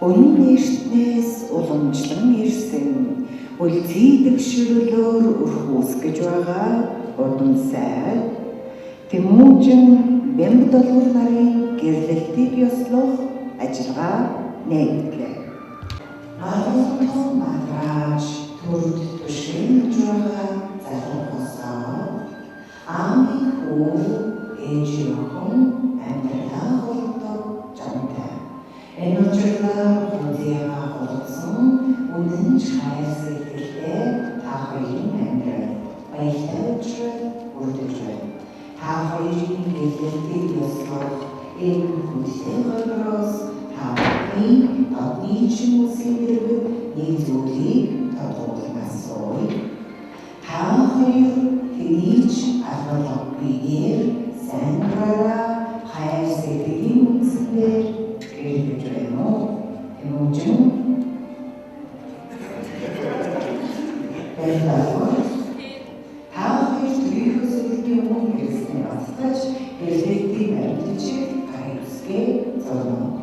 Өнөө эртнээс уламжлан ирсэн үлцийдэг шүрэлөөр өрхөөс гэж байгаа удам сайд Тэмүүжин бямб долгор нарын гэрлэлтийг ёслох ажиллагаа нэгдлээ. Агуулгын маргааш төрд төшөөлж байгаа залуусаа амын хүү ээжихэн амьдралаа холдог жантай. Энэчээр хүзээга холсон үнэн хайр сэтгэлтэй та хоёрын амьдрал баялж үрдэж байна. Та хоёрын гэрлэлтийг ёслох энэ хүнтэй хойроос та бүхэн одны хүмүүсийн дэргэд нэг зүйлийг тодруулнаас ой. Та хоёр хинийч аргалгүйгээр сайнраараа хайр сэтгэлийн үндсээр гэрэлж байна уу? Тэмүүжин та хоёр төрийн өсөлтийн өмнө ирсэн баталж гэрлэлтийн баримтчийг хайрцгээ зорно.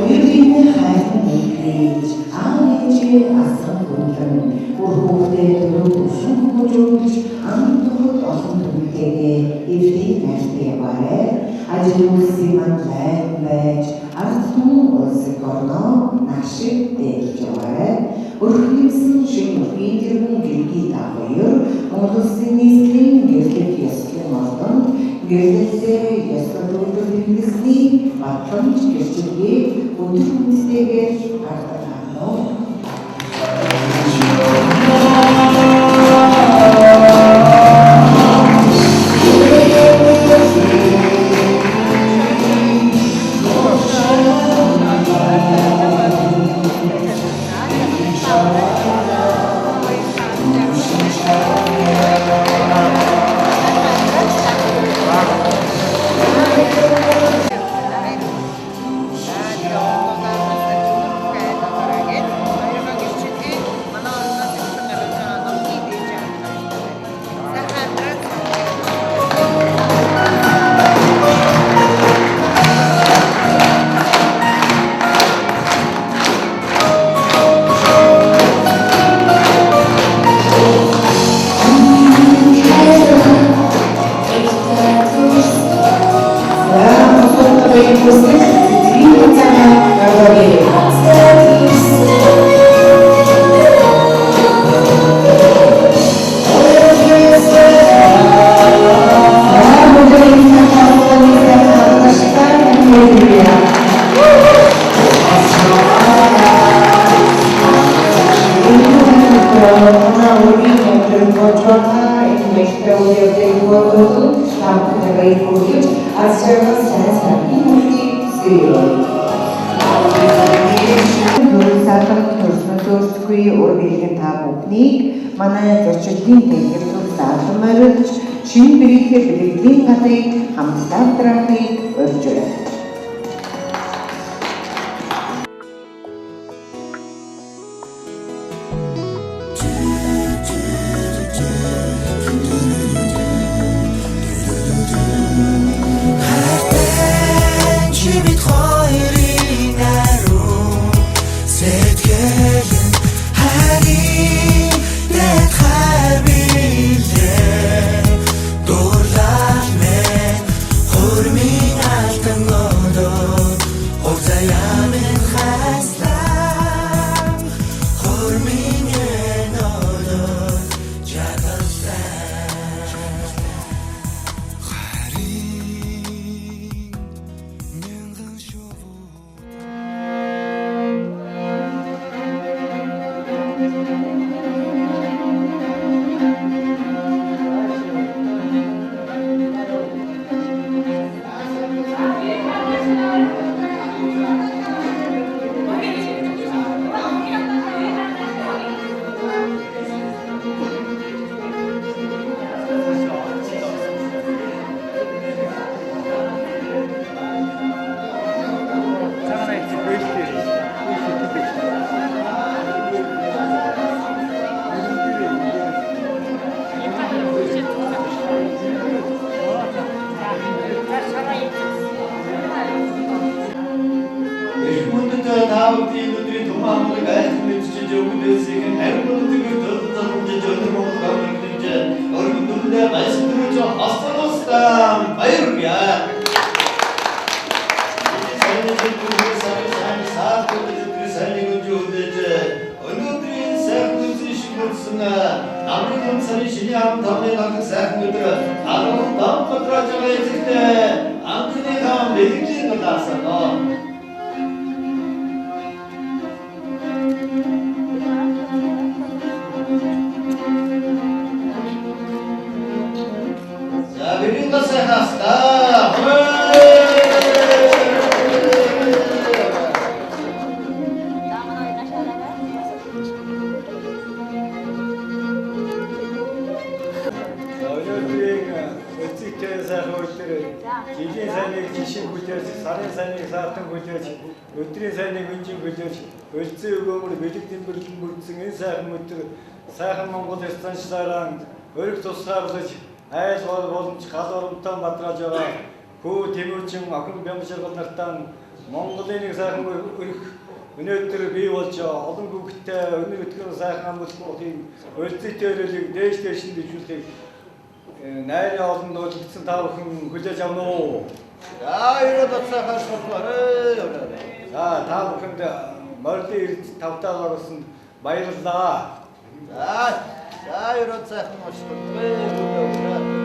Хоёрын хайрын нэгрээж ээжээ асан хүнлэн бүр хүүхдээ дөрөв шүнхүүж амтууд олон түнтэйгээ эвдээ найртай яваарай. Ажил үйлсийн манлайн байж ард түмэн улсыг орноо нашиг дээлж яваарай. Өрхөмсөн шин өрхийн тэргүүн гэргий дагуур Монгол Улсын нийслэлийн гэрлэх ёслолын ордонд гэрлэлээ ёслол өгдөг хэрэгсний батламж гэрчилгээ өдөр хүнстэйгээр гаргана. Манай зочилтын тэнгэрлэг заалан морилж шинэ бэрийхээ бэлгэлийн гадыг хамтдаа авдрахыг урьж байна. Өдрийн сайныг өнжин хүлээж, өлзөө өгөөмөр бэлэг тэмбэрлэн бүрдсэн энэ сайхан өдөр сайхан Монгол станцлаараа өрг тусгаарлаж, айл гол боломж гал оромтой бадрааж байгаа хүү Тэмүрчин охин Бямширгал нартаа Монголын нэг сайхан өрх өнөөдөр бий болж олон бүгдтэй өнөр өтгөн сайхан амлалтын өлзөтэй өрөөлийг дээш нь дэвшүүлэхийг найрын олонд үлдсэн та бүхэн хүлээж авна уу? Ирээд сайхан шуурлаа. За та бүхэнд морилын эрд тавтаа гаргасан баярлалаа. За ирээд сайхан шуурлаа.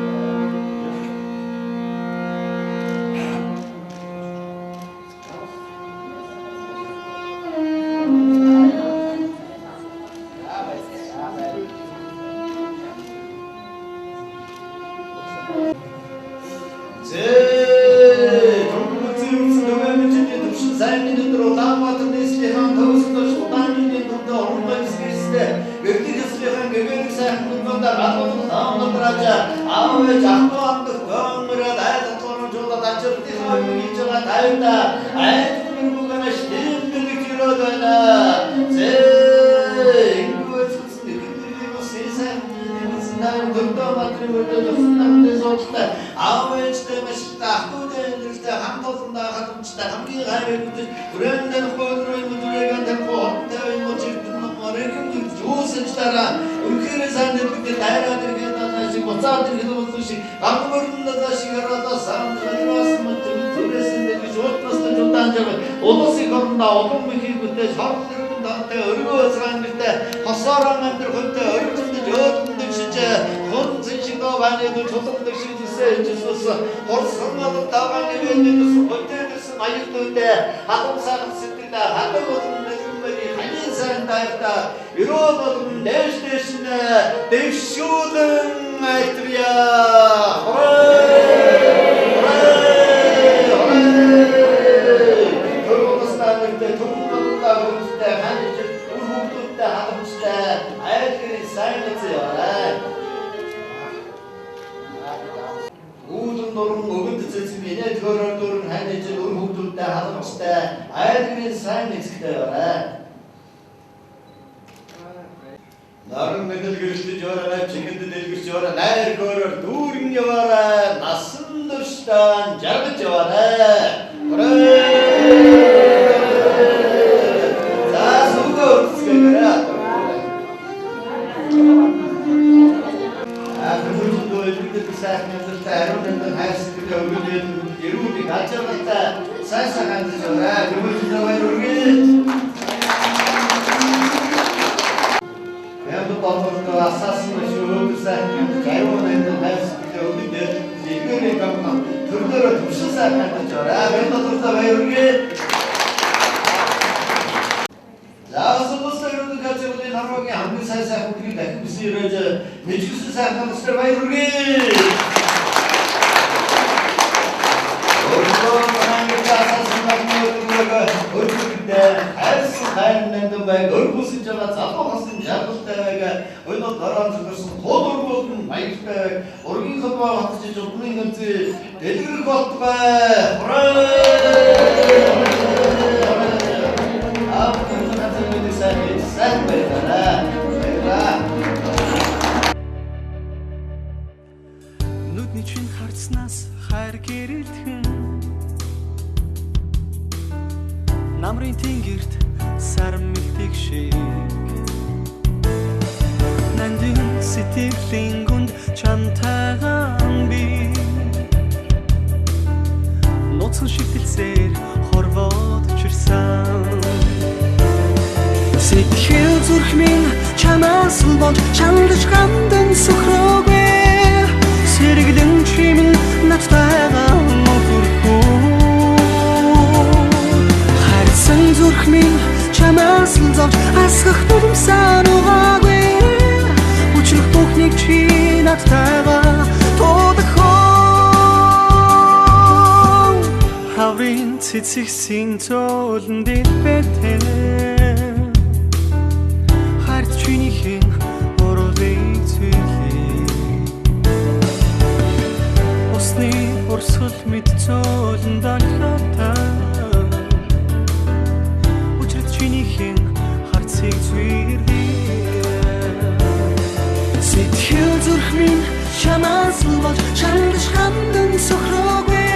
Шалж хандан сохроогүй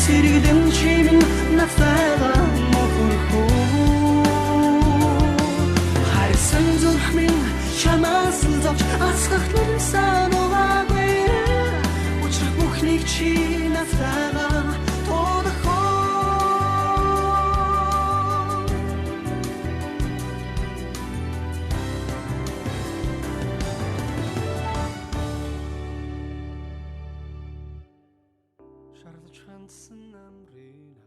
сэргэлэн чимэн надтай шарлаж хандсан намрын